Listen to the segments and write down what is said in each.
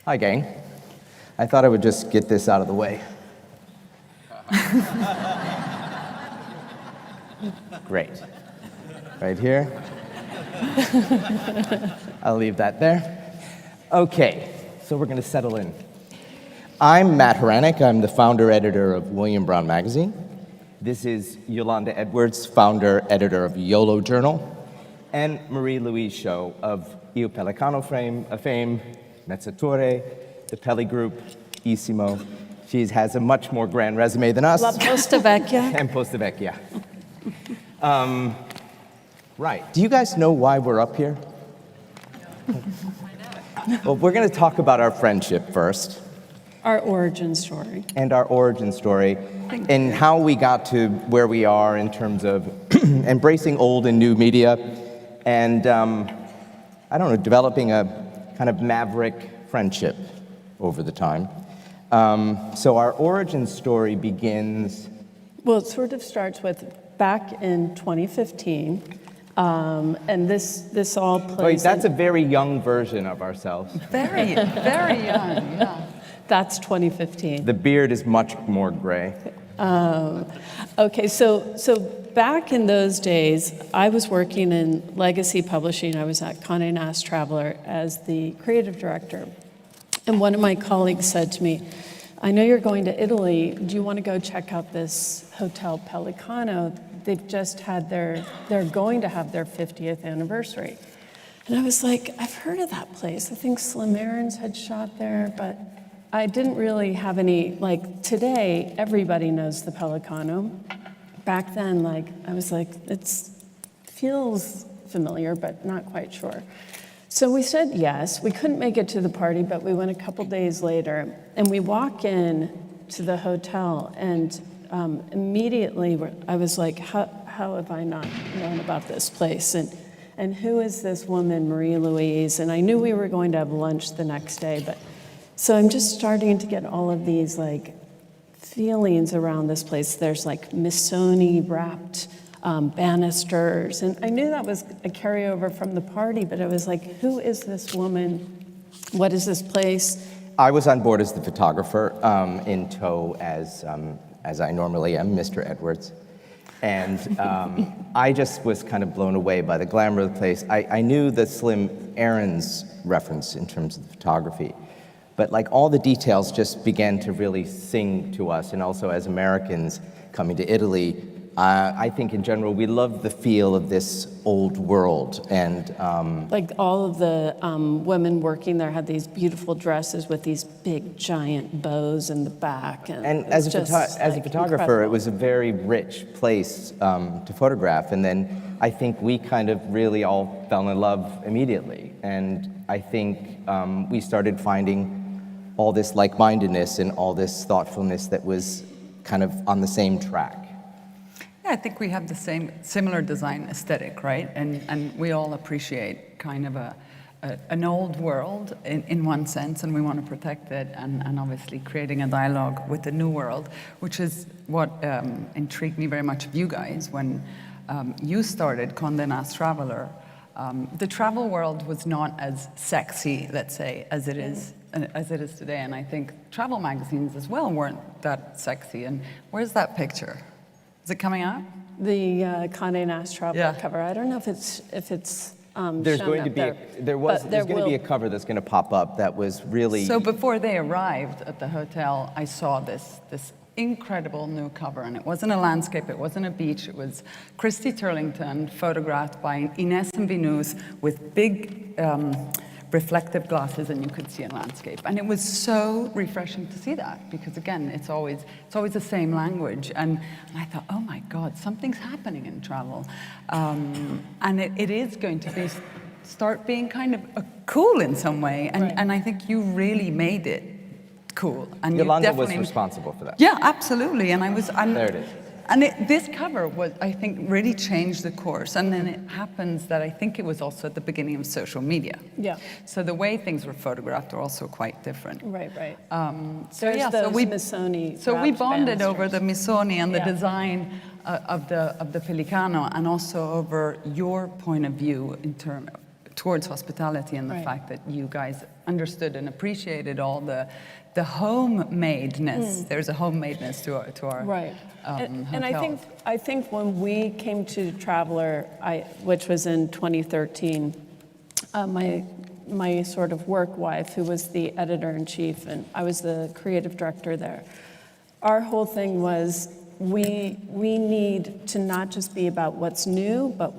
Hi, gang. I thought I would just get this out of the way. Great. Right here. I'll leave that there. Okay, so we're going to settle in. I'm Matt Hranek. I'm the founder editor of William Brown Magazine. This is Yolanda Edwards, founder editor of Yolo Journal, and Marie-Louise Scio of Pellicano fame, Mezzatori, the Pelli Group, Isimo. She has a much more grand resume than us. La Posta Vecchia. And Posta Vecchia. Right. Do you guys know why we're up here? Well, we're going to talk about our friendship first. Our origin story. And our origin story, and how we got to where we are in terms of embracing old and new media, and, I don't know, developing a kind of maverick friendship over the time. So our origin story begins... Well, it sort of starts with back in 2015, and this all plays... Wait, that's a very young version of ourselves. Very, very young, yeah. That's 2015. The beard is much more gray. Okay, so back in those days, I was working in legacy publishing. I was at Condé Nast Traveler as the creative director. And one of my colleagues said to me, I know you're going to Italy. Do you want to go check out this hotel Pellicano? They've just had they're going to have their 50th anniversary. And I was like, I've heard of that place. I think Slim Aarons had shot there, but I didn't really have any, like today, everybody knows the Pellicano. Back then, I was like, it feels familiar, but not quite sure. So we said yes. We couldn't make it to the party, but we went a couple days later, and we walk in to the hotel, and immediately I was like, how have I not known about this place? And who is this woman, Marie-Louise? And I knew we were going to have lunch the next day, but so I'm just starting to get all of these feelings around this place. There's Missoni wrapped banisters, and I knew that was a carryover from the party, but I was like, who is this woman? What is this place? I was on board as the photographer, in tow as I normally am, Mr. Edwards. And I just was kind of blown away by the glamour of the place. I knew the Slim Aarons reference in terms of the photography, but all the details just began to really sing to us. And also as Americans coming to Italy, I think in general, we love the feel of this old world. And all of the women working there had these beautiful dresses with these big giant bows in the back. And as a photographer, incredible. It was a very rich place to photograph. And then I think we kind of really all fell in love immediately. And I think we started finding all this like-mindedness and all this thoughtfulness that was kind of on the same track. Yeah, I think we have the similar design aesthetic, right? And we all appreciate kind of an old world in one sense, and we want to protect it, and obviously creating a dialogue with the new world, which is what intrigued me very much of you guys when you started Condé Nast Traveler. The travel world was not as sexy, let's say, as it is today, and I think travel magazines as well weren't that sexy. And where's that picture? Is it coming out? The Condé Nast Traveler cover. I don't know if it's there's going to be there's going to be a cover that's going to pop up that was really. So before they arrived at the hotel, I saw this incredible new cover, and it wasn't a landscape, it wasn't a beach, it was Christy Turlington photographed by Ines and Vinus with big reflective glasses, and you could see a landscape. And it was so refreshing to see that, because again, it's always the same language. And I thought, oh my God, something's happening in travel. And it is going to start being kind of cool in some way. And I think you really made it cool. And Yolanda was responsible for that. Yeah, absolutely. And there it is. And this cover was, I think, really changed the course. And then it happens that I think it was also at the beginning of social media. Yeah. So the way things were photographed are also quite different. Right. So we Missoni. So we bonded over the Missoni and the Yeah. design of the Pellicano, and also over your point of view in towards hospitality and the Right. fact that you guys understood and appreciated all the homemadeness. There's a homemadeness to our Right. And hotels. I think when we came to Traveler, which was in 2013, my sort of work wife, who was the editor-in-chief, and I was the creative director there, our whole thing was we need to not just be about what's new, but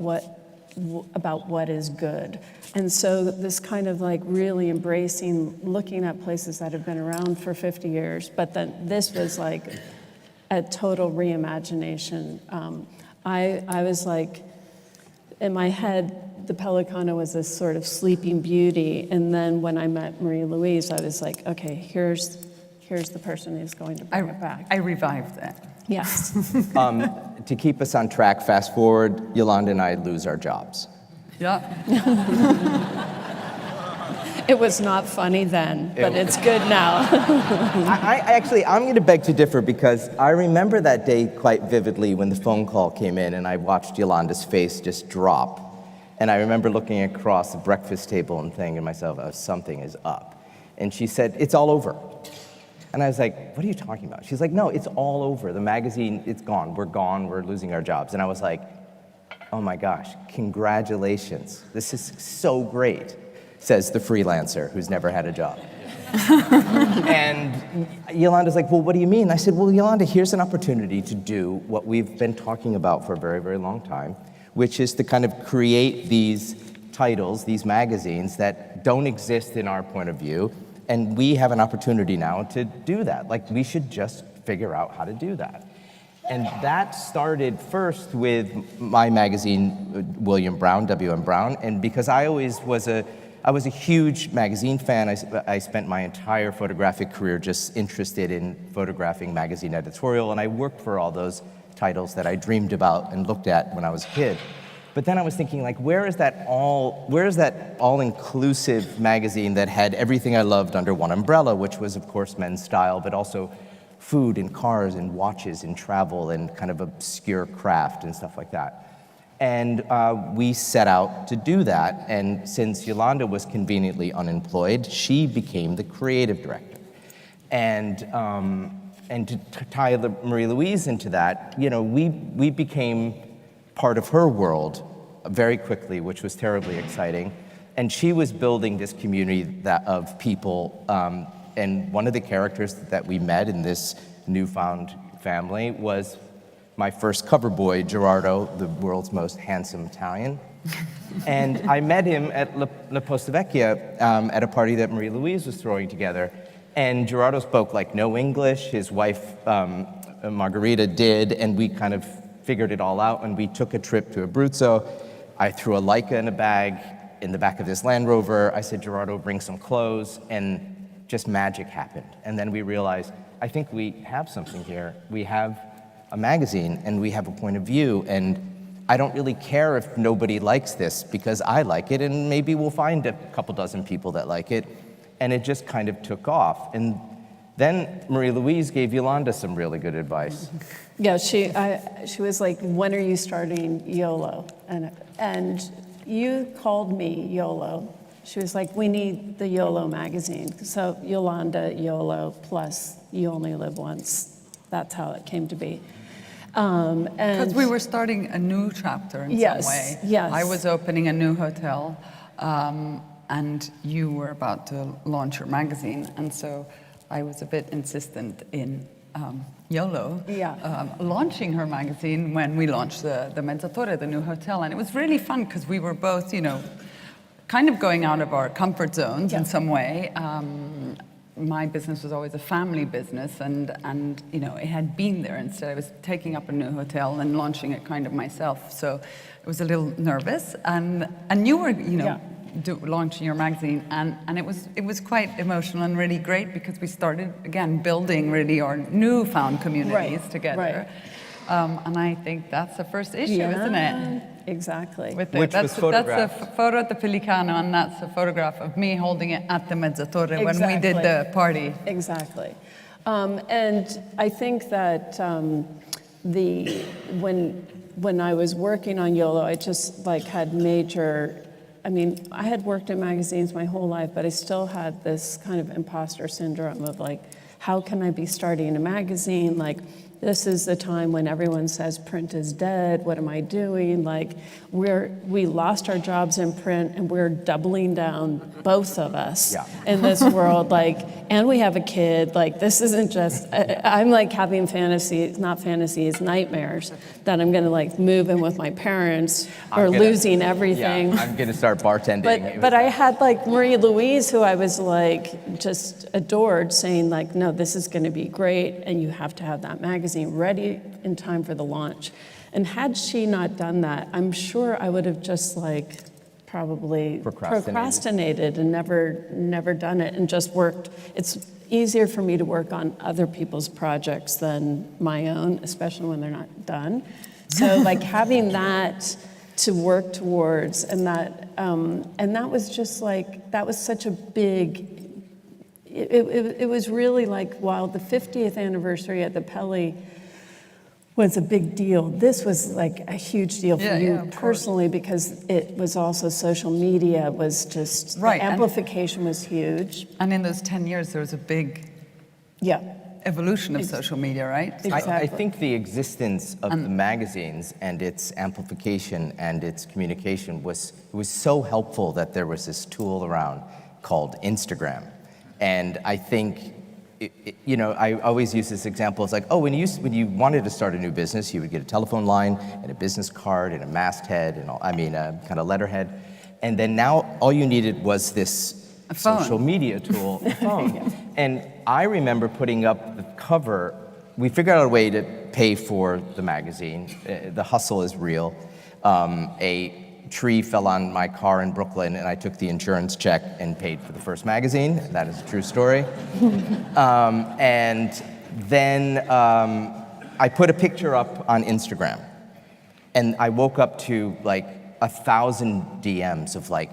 about what is good. And so this kind of like really embracing, looking at places that have been around for 50 years, but then this was like a total reimagination. I was like, in my head, the Pellicano was this sort of sleeping beauty, and then when I met Marie-Louise, I was like, okay, here's the person who's going to bring it back. I revived that. Yes. To keep us on track, fast forward, Yolanda and I lose our jobs. Yeah. It was not funny then, but it's good now. I'm going to beg to differ because I remember that day quite vividly when the phone call came in and I watched Yolanda's face just drop. And I remember looking across the breakfast table and thinking to myself, oh, something is up. And she said, it's all over. And I was like, what are you talking about? She's like, no, it's all over. The magazine, it's gone. We're losing our jobs. And I was like, oh my gosh, congratulations. This is so great, says the freelancer who's never had a job. And Yolanda's like, well, what do you mean? I said, well, Yolanda, here's an opportunity to do what we've been talking about for a very, very long time, which is to kind of create these titles, these magazines that don't exist in our point of view. And we have an opportunity now to do that. Like, we should just figure out how to do that. And that started first with my magazine, William Brown, W.M. Brown, and because I was a huge magazine fan. I spent my entire photographic career just interested in photographing magazine editorial, and I worked for all those titles that I dreamed about and looked at when I was a kid. But then I was thinking, like, where is that all-inclusive magazine that had everything I loved under one umbrella, which was, of course, men's style, but also food and cars and watches and travel and kind of obscure craft and stuff like that. And we set out to do that. And since Yolanda was conveniently unemployed, she became the creative director. And to tie Marie-Louise into that, you know, we became part of her world very quickly, which was terribly exciting. And she was building this community of people. And one of the characters that we met in this newfound family was my first cover boy, Gerardo, the world's most handsome Italian. And I met him at La Posta Vecchia at a party that Marie-Louise was throwing together. And Gerardo spoke like no English. His wife, Margarita, did, and we kind of figured it all out, and we took a trip to Abruzzo. I threw a Leica in a bag in the back of this Land Rover. I said, Gerardo, bring some clothes, and just magic happened. And then we realized, I think we have something here. We have a magazine, and we have a point of view, and I don't really care if nobody likes this, because I like it, and maybe we'll find a couple dozen people that like it. And it just kind of took off. And then Marie-Louise gave Yolanda some really good advice. Yeah, she was like, when are you starting Yolo? And you called me Yolo. She was like, we need the Yolo magazine. So Yolanda, Yolo, plus You Only Live Once. That's how it came to be. Because we were starting a new chapter in some way. Yes. I was opening a new hotel, and you were about to launch your magazine. And so I was a bit insistent in Yolo launching her magazine when we launched the Mezzatore, the new hotel. And it was really fun because we were both, you know, kind of going out of our comfort zones in some way. My business was always a family business, and you know, it had been there. Instead, I was taking up a new hotel and launching it kind of myself. So I was a little nervous, and you were, you know, launching your magazine, and it was quite emotional and really great because we started again building really our newfound communities together. And I think that's the first issue, isn't it? Exactly. Which was photographed. That's a photo at the Pellicano, and that's a photograph of me holding it at the Mezzatore when we did the party. Exactly. And I think that when I was working on Yolo, I just like had major I mean, I had worked in magazines my whole life, but I still had this kind of imposter syndrome of like, how can I be starting a magazine? Like, this is the time when everyone says print is dead. What am I doing? Like, we lost our jobs in print, and we're doubling down, both of us, in this world. Like, and we have a kid. Like, this isn't just. I'm like having fantasies, not fantasies, nightmares that I'm gonna like move in with my parents or losing everything. Yeah, I'm gonna start bartending. But I had like Marie-Louise, who I was like just adored, saying like, no, this is gonna be great, and you have to have that magazine ready in time for the launch. And had she not done that, I'm sure I would have just like probably procrastinated and never done it and just worked. It's easier for me to work on other people's projects than my own, especially when they're not done. So like having that to work towards, and that was just like, that was such a big, it was really like, while the 50th anniversary at the Pelli was a big deal, this was like a huge deal for you personally, because it was also social media was just, the amplification was huge. And in those 10 years, there was a big evolution of social media, right? Exactly. I think the existence of the magazines and its amplification and its communication was so helpful that there was this tool around called Instagram. And I think, you know, I always use this example. It's like, oh, when you wanted to start a new business, you would get a telephone line and a business card and a masthead and all, a kind of letterhead. And then now all you needed was this social media tool, a phone. And I remember putting up the cover. We figured out a way to pay for the magazine. The hustle is real. A tree fell on my car in Brooklyn, and I took the insurance check and paid for the first magazine. That is a true story. And then I put a picture up on Instagram, and I woke up to like 1,000 DMs of like,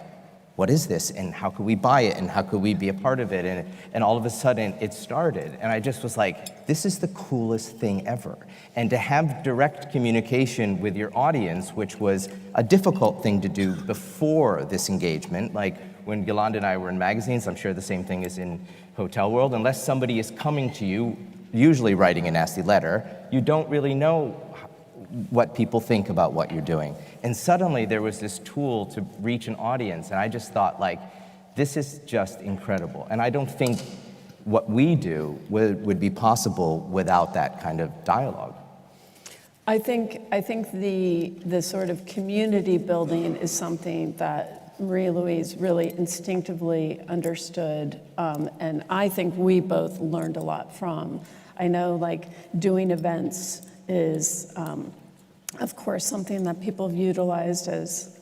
what is this, and how could we buy it, and how could we be a part of it? And all of a sudden, it started, and I just was like, this is the coolest thing ever. And to have direct communication with your audience, which was a difficult thing to do before this engagement, like when Yolanda and I were in magazines, I'm sure the same thing is in hotel world, unless somebody is coming to you, usually writing a nasty letter, you don't really know what people think about what you're doing. And suddenly there was this tool to reach an audience, and I just thought, like, this is just incredible. And I don't think what we do would be possible without that kind of dialogue. I think the sort of community building is something that Marie-Louise really instinctively understood, and I think we both learned a lot from. I know, like, doing events is, of course, something that people have utilized as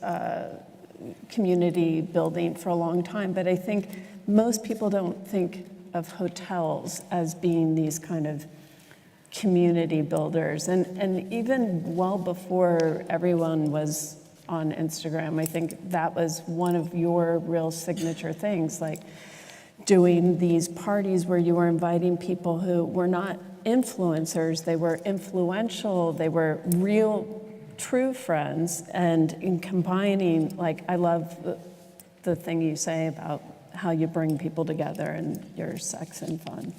community building for a long time, but I think most people don't think of hotels as being these kind of community builders. And even well before everyone was on Instagram, I think that was one of your real signature things, like doing these parties where you were inviting people who were not influencers, they were influential, they were real, true friends, and in combining, like, I love the thing you say about how you bring people together and your sex and fun.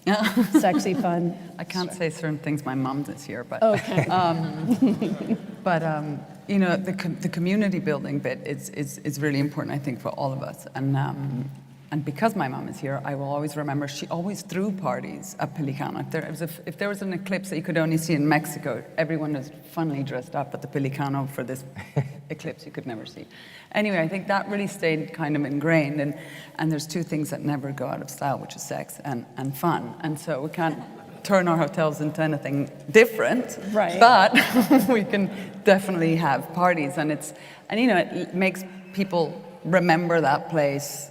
Sexy fun. I can't say certain things, my mom's is here, but okay. You know, the community building bit is really important, I think, for all of us. And because my mom is here, I will always remember she always threw parties at Pellicano. If there was an eclipse that you could only see in Mexico, everyone was funnily dressed up at the Pellicano for this eclipse you could never see. Anyway, I think that really stayed kind of ingrained. And there's two things that never go out of style, which is sex and fun. And so we can't turn our hotels into anything different, right? But we can definitely have parties, and you know, it makes people remember that place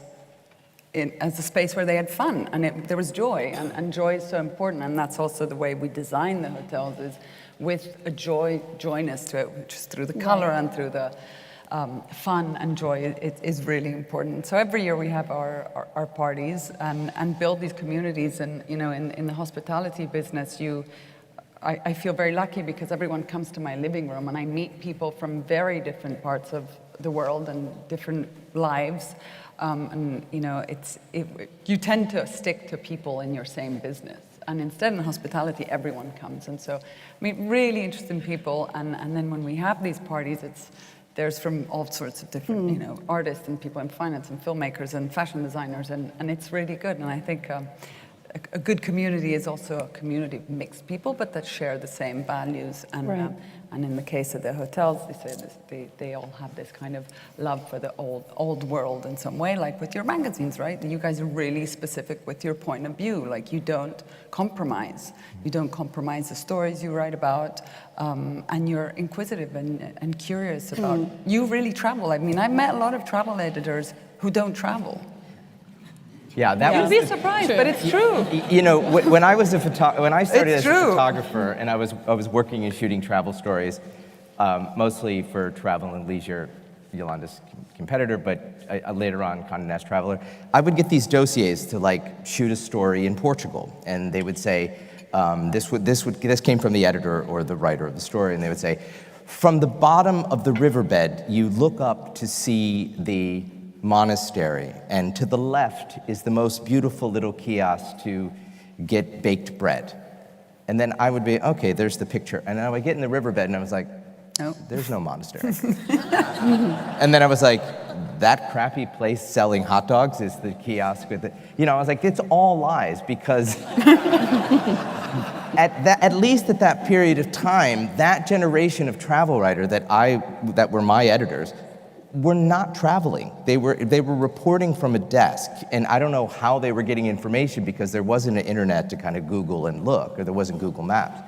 as a space where they had fun, and there was joy, and joy is so important, and that's also the way we design the hotels, is with a joyness to it, which is through the color and through the fun and joy. It is really important. So every year we have our parties and build these communities, and you know, in the hospitality business, I feel very lucky because everyone comes to my living room and I meet people from very different parts of the world and different lives. And you know, you tend to stick to people in your same business. And instead in hospitality, everyone comes. And so, I mean, really interesting people. And then when we have these parties, there's from all sorts of different, you know, artists and people in finance and filmmakers and fashion designers. And it's really good. And I think a good community is also a community of mixed people, but that share the same values. And Right. And in the case of the hotels, they say this, they all have this kind of love for the old world in some way, like with your magazines, right? You guys are really specific with your point of view. Like you don't compromise. You don't compromise the stories you write about, and you're inquisitive and curious about. You really travel. I mean, I've met a lot of travel editors who don't travel. Yeah, that You'd was be surprised, but it's true. You know, when I was when I started It's as a true. photographer, and I was working and shooting travel stories, mostly for Travel and Leisure, Yolanda's competitor, but later on Condé Nast Traveler. I would get these dossiers to like shoot a story in Portugal, and they would say this came from the editor or the writer of the story, and they would say, from the bottom of the riverbed, you look up to see the monastery, and to the left is the most beautiful little kiosk to get baked bread. And then I would be, okay, there's the picture. And then I would get in the riverbed and I was like, Oh. there's no monastery. And then I was like, that crappy place selling hot dogs is the kiosk with the, you know, I was like, it's all lies, because at least at that period of time, that generation of travel writer that were my editors were not traveling. They were reporting from a desk, and I don't know how they were getting information because there wasn't an internet to kind of Google and look, or there wasn't Google Maps.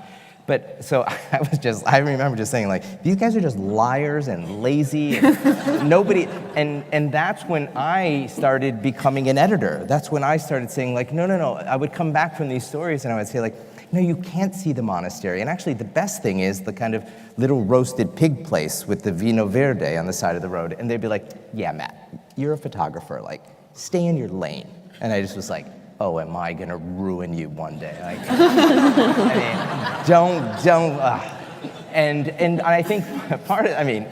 But so I remember just saying, like, these guys are just liars and lazy, and nobody, and that's when I started becoming an editor. That's when I started saying, like, no. I would come back from these stories and I would say, like, no, you can't see the monastery. And actually the best thing is the kind of little roasted pig place with the vino verde on the side of the road. And they'd be like, yeah, Matt, you're a photographer, like, stay in your lane. And I just was like, oh, am I gonna ruin you one day? Like, I mean, don't. And I think part of, I mean,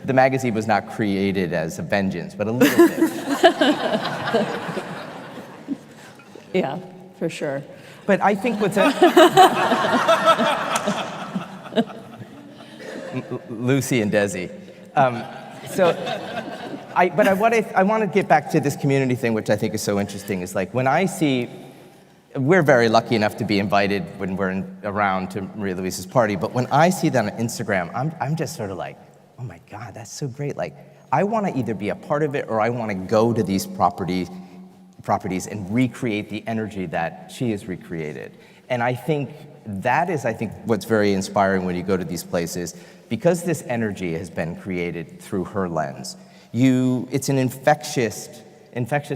the magazine was not created as a vengeance, but a little bit. Yeah, for sure. But I think what's Lucy and Desi. I want to get back to this community thing, which I think is so interesting. Is like when I see, we're very lucky enough to be invited when we're around to Marie-Louise's party. But when I see that on Instagram, I'm just sort of like, oh my God, that's so great. Like I want to either be a part of it or I want to go to these properties and recreate the energy that she has recreated. And I think that is, what's very inspiring when you go to these places, because this energy has been created through her lens. It's an infectious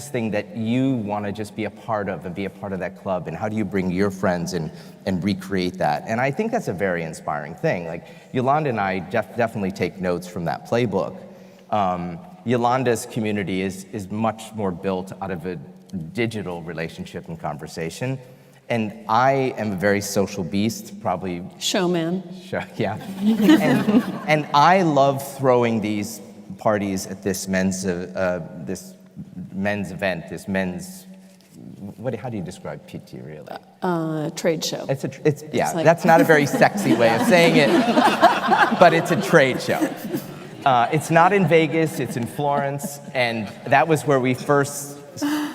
thing that you want to just be a part of and be a part of that club. And how do you bring your friends and recreate that? And I think that's a very inspiring thing. Like Yolanda and I definitely take notes from that playbook. Yolanda's community is much more built out of a digital relationship and conversation. And I am a very social beast, probably. Showman. Yeah. and I love throwing these parties at this men's event, how do you describe PT really? Trade show. That's not a very sexy way of saying it, but it's a trade show. It's not in Vegas, it's in Florence, and that was where we first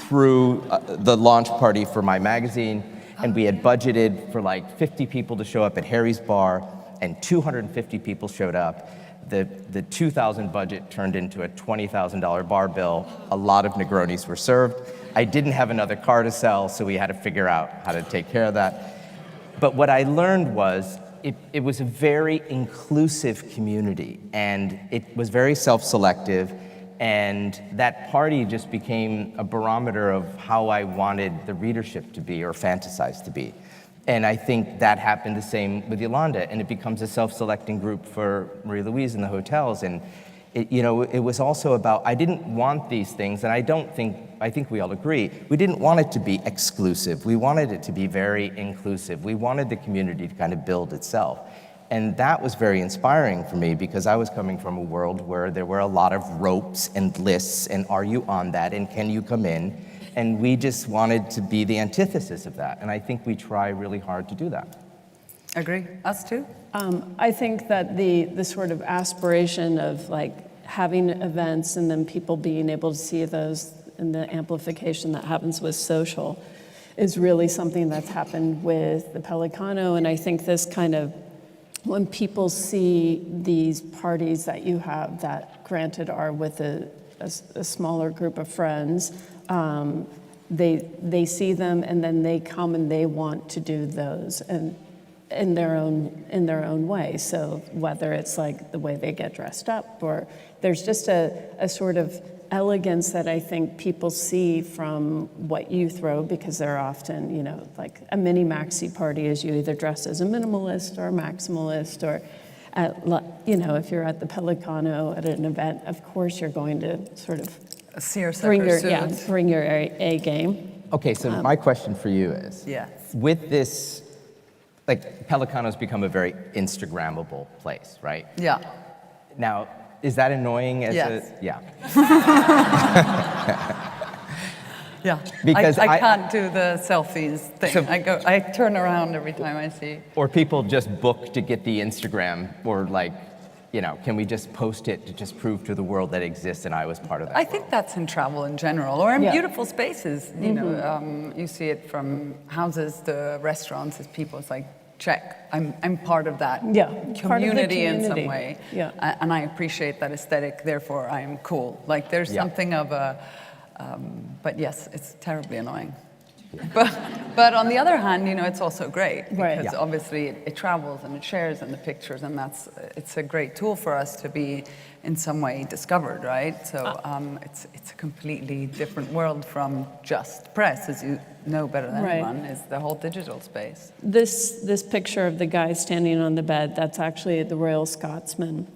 threw the launch party for my magazine, and we had budgeted for like 50 people to show up at Harry's Bar, and 250 people showed up. The 2,000 budget turned into a $20,000 bar bill. A lot of Negronis were served. I didn't have another car to sell, so we had to figure out how to take care of that. But what I learned was it was a very inclusive community, and it was very self-selective, and that party just became a barometer of how I wanted the readership to be or fantasized to be. And I think that happened the same with Yolanda, and it becomes a self-selecting group for Marie-Louise in the hotels. And It was also about, I didn't want these things, and I think we all agree, we didn't want it to be exclusive. We wanted it to be very inclusive. We wanted the community to kind of build itself. And that was very inspiring for me because I was coming from a world where there were a lot of ropes and lists, and are you on that, and can you come in? And we just wanted to be the antithesis of that. And I think we try really hard to do that. Agree. Us too? I think that the sort of aspiration of like having events and then people being able to see those and the amplification that happens with social is really something that's happened with the Pellicano. And I think this kind of, when people see these parties that you have that granted are with a smaller group of friends, they see them and then they come and they want to do those and in their own way. So whether it's like the way they get dressed up, or there's just a sort of elegance that I think people see from what you throw, because they're often, like a mini maxi party is you either dress as a minimalist or a maximalist, or if you're at the Pellicano at an event, of course you're going to sort of bring your A game. Okay, so my question for you is, Yes. with this, like Pellicano's become a very Instagrammable place, right? Yeah. Now, is that annoying as Yes. yeah. Yeah. Because I can't do the selfies thing. So- I turn around every time I see. Or people just book to get the Instagram, or like, can we just post it to just prove to the world that it exists and I was part of that? I think that's in travel in general, or in Yeah. beautiful spaces. You see it from houses to restaurants. As people, it's like, check, I'm part of that Yeah, community, part of the in some community. way. Yeah. And I appreciate that aesthetic. Therefore, I am cool. Like there's Yeah. something of a. But yes, it's terribly annoying. But on the other hand, it's also great Right. because Yeah. obviously it travels and it shares in the pictures, and it's a great tool for us to be in some way discovered, right? So it's a completely different world from just press, as you know better than Right. anyone, is the whole digital space. This picture of the guy standing on the bed, that's actually the Royal Scotsman.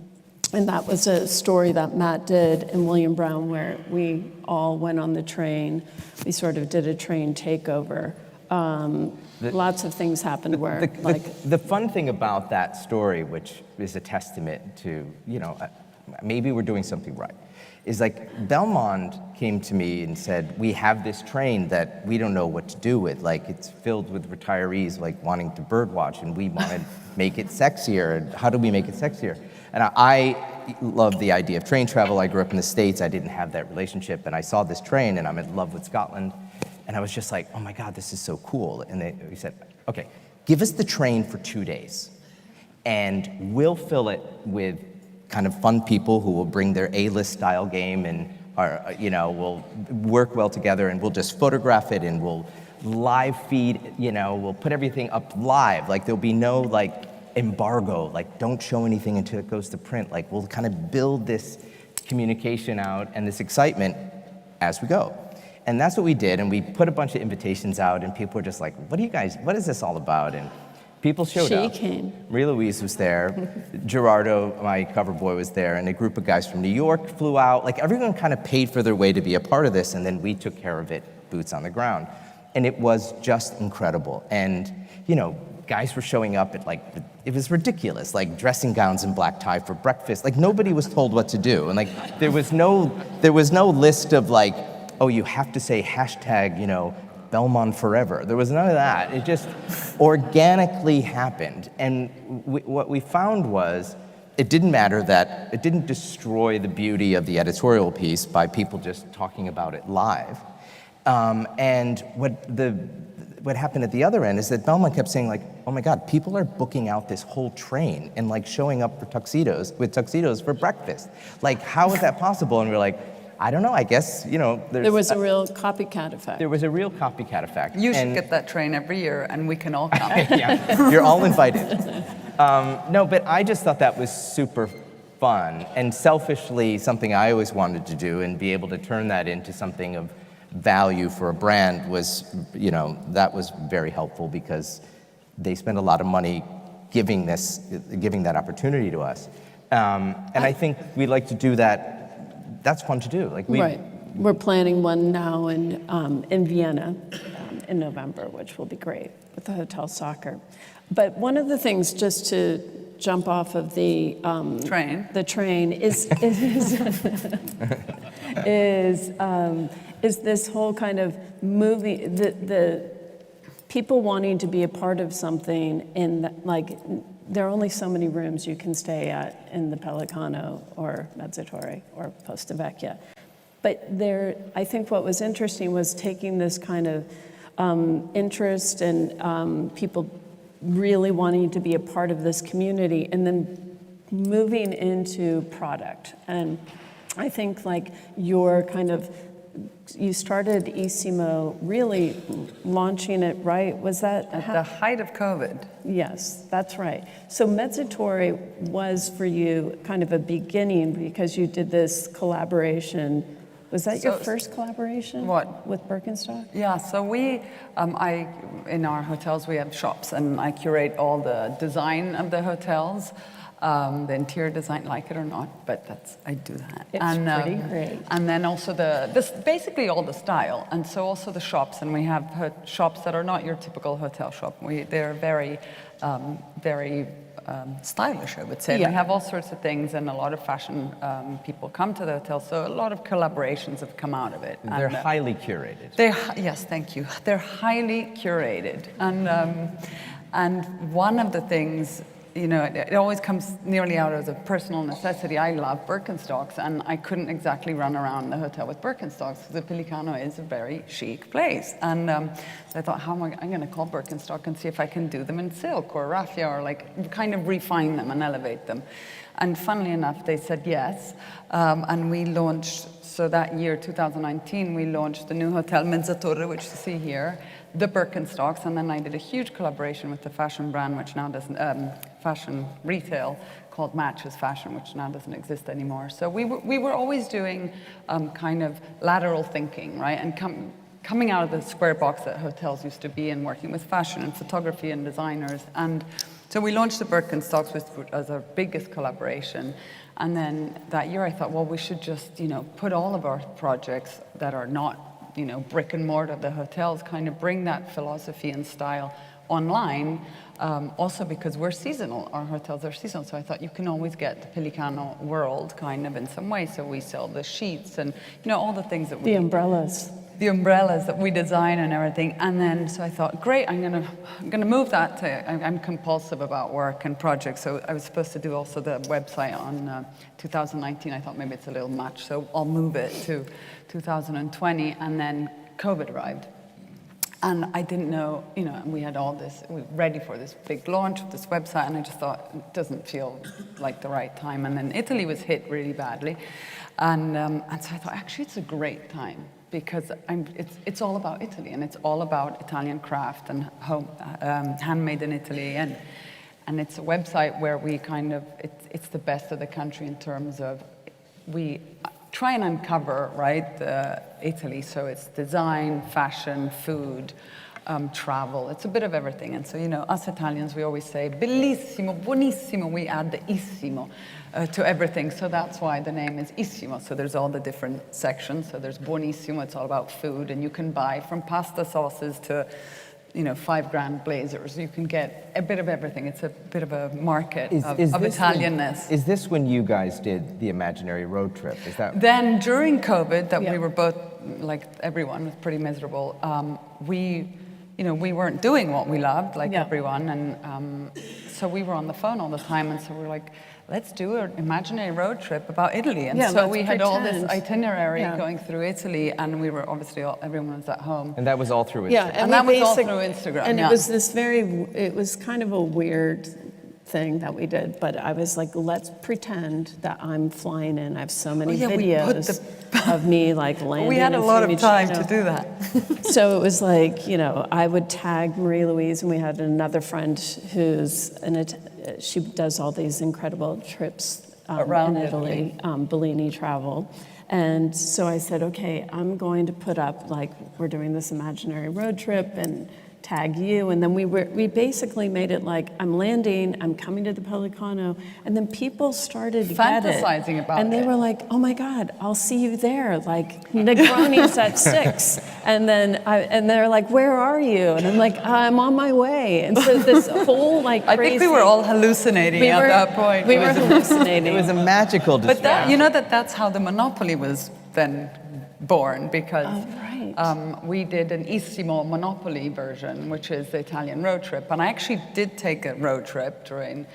And that was a story that Matt did in William Brown, where we all went on the train. We sort of did a train takeover. Lots of things happened where, The fun thing about that story, which is a testament to, maybe we're doing something right, is like Belmont came to me and said, we have this train that we don't know what to do with. Like, it's filled with retirees like wanting to birdwatch, and we want to make it sexier. And how do we make it sexier? And I love the idea of train travel. I grew up in the States. I didn't have that relationship. And I saw this train, and I'm in love with Scotland. And I was just like, oh my God, this is so cool. And we said, okay, give us the train for 2 days, and we'll fill it with kind of fun people who will bring their A-list style game and will work well together, and we'll just photograph it, and we'll live feed, we'll put everything up live. Like, there'll be no like embargo, like don't show anything until it goes to print. Like, we'll kind of build this communication out and this excitement as we go. And that's what we did, and we put a bunch of invitations out, and people were just like, what is this all about? And people showed up. She came. Marie-Louise was there. Gerardo, my cover boy, was there, and a group of guys from New York flew out. Like, everyone kind of paid for their way to be a part of this, and then we took care of it, boots on the ground. And it was just incredible. And, guys were showing up at it was ridiculous, like dressing gowns and black tie for breakfast. Like, nobody was told what to do. And like, there was no list of like, oh, you have to say hashtag, Belmont forever. There was none of that. It just organically happened. And what we found was, it didn't matter that it didn't destroy the beauty of the editorial piece by people just talking about it live. And what happened at the other end is that Belmont kept saying like, oh my God, people are booking out this whole train and like showing up with tuxedos for breakfast. Like, how is that possible? And we're like, I don't know, I guess, There was a real copycat effect. There was a real copycat effect. You should get that train every year, and we can all come. Yeah, you're all invited. No, but I just thought that was super fun, and selfishly something I always wanted to do, and be able to turn that into something of value for a brand was, that was very helpful, because they spend a lot of money giving that opportunity to us. And I think we'd like to do that. That's fun to do. Like Right. We're planning one now in Vienna in November, which will be great with the hotel soccer. But one of the things, just to jump off of the train is this whole kind of moving, the people wanting to be a part of something in the, like, there are only so many rooms you can stay at in the Pellicano or Mezzatorre or Posta Vecchia. But there, I think what was interesting was taking this kind of interest and people really wanting to be a part of this community and then moving into product. And I think like your kind of, you started Issimo really launching it, right? Was that? At the height of COVID. Yes, that's right. So Mezzatorre was for you kind of a beginning because you did this collaboration. Was that your first collaboration? What? With Birkenstock? Yeah, so we, in our hotels, we have shops, and I curate all the design of the hotels, the interior design, like it or not, but I do that. It's pretty great. And then also basically all the style, and so also the shops, and we have shops that are not your typical hotel shop. They're very, very stylish, I would say. Yeah. We have all sorts of things, and a lot of fashion people come to the hotel, so a lot of collaborations have come out of it. They're highly curated. Yes, thank you. They're highly curated, and one of the things, you know, it always comes nearly out as a personal necessity. I love Birkenstocks, and I couldn't exactly run around the hotel with Birkenstocks because the Pellicano is a very chic place. And so I thought, I'm going to call Birkenstock and see if I can do them in silk or raffia, or like kind of refine them and elevate them. And funnily enough, they said yes, and we launched. So that year, 2019, we launched the new hotel Mezzatorre, which you see here, the Birkenstocks, and then I did a huge collaboration with the fashion brand, which now doesn't, fashion retail called Matches Fashion, which now doesn't exist anymore. So we were always doing kind of lateral thinking, right? And coming out of the square box that hotels used to be and working with fashion and photography and designers. And so we launched the Birkenstocks as our biggest collaboration. And then that year I thought, well, we should just, you know, put all of our projects that are not, you know, brick and mortar of the hotels, kind of bring that philosophy and style online, also because we're seasonal. Our hotels are seasonal, so I thought you can always get the Pellicano world kind of in some way. So we sell the sheets and, you know, all the things that we... The umbrellas. The umbrellas that we design and everything. And then, so I thought, great, I'm gonna move that to, I'm compulsive about work and projects. So I was supposed to do also the website on 2019. I thought maybe it's a little much, so I'll move it to 2020. And then COVID arrived. And I didn't know, you know, we had all this, we were ready for this big launch of this website, and I just thought, it doesn't feel like the right time. And then Italy was hit really badly. And so I thought, actually, it's a great time, because it's all about Italy, and it's all about Italian craft and home, handmade in Italy. And it's a website where we kind of, it's the best of the country in terms of, we try and uncover, right, Italy. So it's design, fashion, food, travel. It's a bit of everything. And so, you know, us Italians, we always say, bellissimo, buonissimo. We add the issimo to everything. So that's why the name is Issimo. So there's all the different sections. So there's buonissimo, it's all about food. And you can buy from pasta sauces to, you know, $5,000 blazers. You can get a bit of everything. It's a bit of a market of Italianness. Is this when you guys did the imaginary road trip? Is that? Then during COVID, that we were both, like everyone, was pretty miserable. We weren't doing what we loved, like everyone, and so we were on the phone all the time, and so we were like, let's do an imaginary road trip about Italy. And so we had all this itinerary going through Italy, and we were obviously, everyone was at home. And that was all through Instagram? Yeah, and that was all through Instagram. And it was kind of a weird thing that we did, but I was like, let's pretend that I'm flying in. I have so many videos of me like landing. We had a lot of time to do that. So it was like, you know, I would tag Marie-Louise, and we had another friend she does all these incredible trips around in Italy, Bellini Travel. And so I said, okay, I'm going to put up, like, we're doing this imaginary road trip, and tag you. And then we basically made it like, I'm landing, I'm coming to the Pellicano. And then people started to get it. Fantasizing about And they it. were like, oh my God, I'll see you there. Like, Negroni's at 6. And then and they're like, where are you? And I'm like, I'm on my way. And so this whole like I crazy. think we were all hallucinating at that point. We were hallucinating. It was a magical But distraction. that's how the monopoly was then born, because we did an Istimo Monopoly version, which is the Italian road trip. And I actually did take a road trip during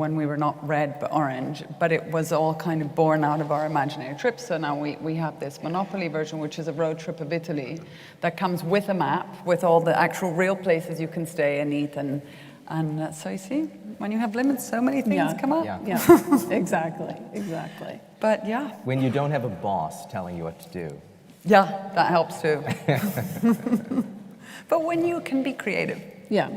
when we were not red but orange, but it was all kind of born out of our imaginary trips. So now we have this Monopoly version, which is a road trip of Italy that comes with a map, with all the actual real places you can stay and eat. And so you see, when you have limits, so many things come up. Yeah, exactly. But yeah. When you don't have a boss telling you what to do. Yeah, that helps too. But when you can be creative, Yeah.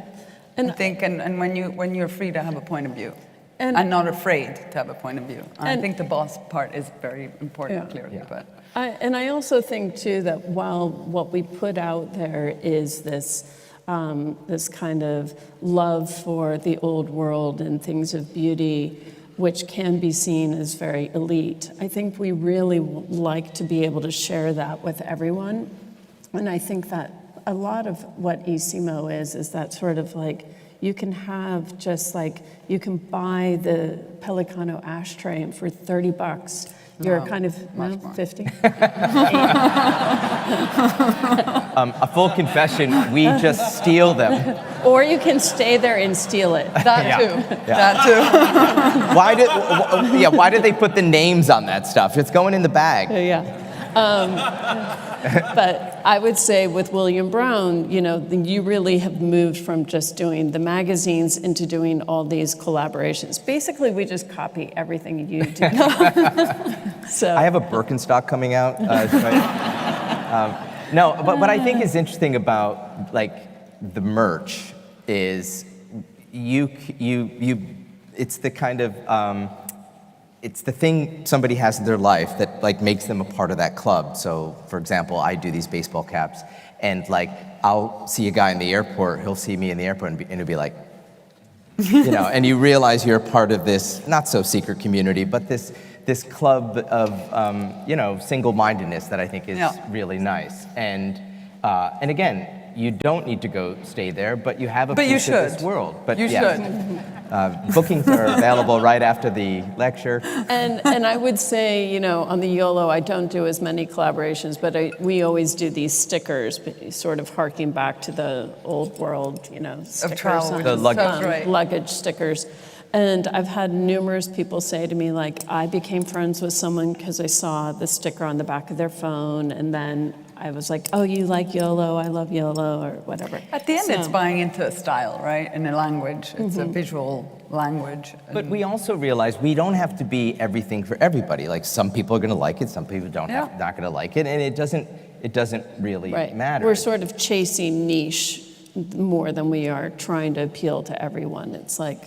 and think, and when you're free to have a point of view, and not afraid to have a point of view. I think the boss part is very important, clearly. Yeah. But I also think too that while what we put out there is this kind of love for the old world and things of beauty, which can be seen as very elite, I think we really like to be able to share that with everyone. And I think that a lot of what Isimo is that sort of like, you can have just like, you can buy the Pellicano ashtray and for $30, you're kind of, much more. 50? A full confession, we just steal them. Or you can stay there and steal it. that too, that too. Why did they put the names on that stuff? It's going in the bag. Yeah. But I would say with William Brown, you really have moved from just doing the magazines into doing all these collaborations. Basically, we just copy everything you do. So I have a Birkenstock coming out. No, but what I think is interesting about like the merch is it's the kind of it's the thing somebody has in their life that like makes them a part of that club. So, for example, I do these baseball caps, and like I'll see a guy in the airport, he'll see me in the airport, and it'll be like, and you realize you're a part of this not so secret community, but this club of single-mindedness that I think is really nice. And again, you don't need to go stay there, but you have a piece of this world. But you should. Bookings are available right after the lecture. And I would say, on the Yolo, I don't do as many collaborations, but we always do these stickers, sort of harking back to the old world, stickers. Of travel. The luggage. Right. Luggage stickers. And I've had numerous people say to me, like, I became friends with someone because I saw the sticker on the back of their phone, and then I was like, oh, you like Yolo, I love Yolo, or whatever. At the end, it's buying into a style, right? And a language. It's a visual language. But we also realize we don't have to be everything for everybody. Like some people are going to like it, some people not going to like it, and it doesn't really matter. We're sort of chasing niche more than we are trying to appeal to everyone. It's like,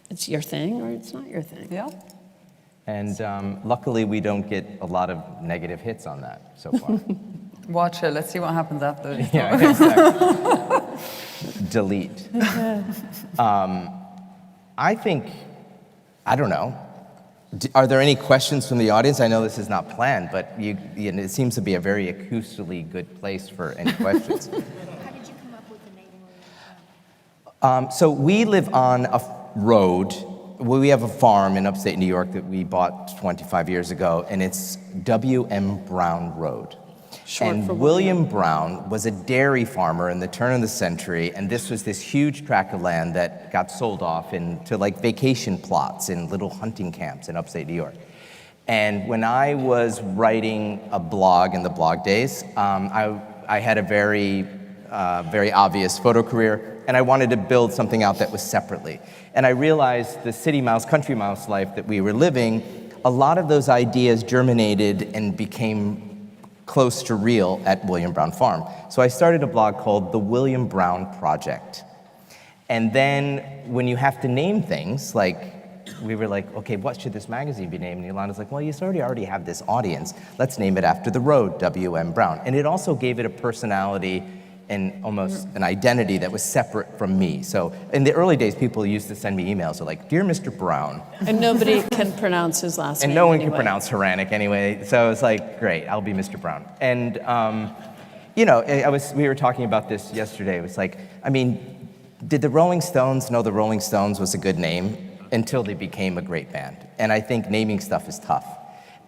it's your thing or it's not your thing. Yeah. And luckily, we don't get a lot of negative hits on that so far. Watch it. Let's see what happens after. Yeah, exactly. Delete. I think, I don't know. Are there any questions from the audience? I know this is not planned, but it seems to be a very acoustically good place for any questions. How did you come up with the name William Brown? So we live on a road. We have a farm in upstate New York that we bought 25 years ago, and it's W.M. Brown Road. Short for William Brown was a dairy farmer in the turn of the century, and this was this huge tract of land that got sold off into like vacation plots in little hunting camps in upstate New York. And when I was writing a blog in the blog days, I had a very obvious photo career, and I wanted to build something out that was separately. And I realized the city mouse, country mouse life that we were living, a lot of those ideas germinated and became close to real at William Brown Farm. So I started a blog called The William Brown Project. And then when you have to name things, like we were like, okay, what should this magazine be named? And Yolanda's like, well, you already have this audience. Let's name it after the road, W.M. Brown. And it also gave it a personality almost an identity that was separate from me. So in the early days, people used to send me emails like, "Dear Mr. Brown." And nobody can pronounce his last name And no one anyway. can pronounce Hranek anyway. So it's like, great, I'll be Mr. Brown. And, you know, we were talking about this yesterday. It was like, I mean, did the Rolling Stones know the Rolling Stones was a good name until they became a great band? And I think naming stuff is tough.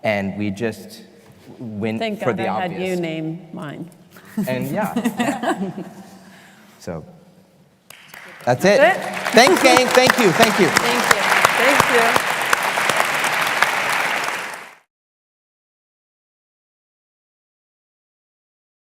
And we just went Thank for God the I obvious. had you name mine. And yeah. So that's it. Thanks, gang. Thank you. Thank you. Thank you.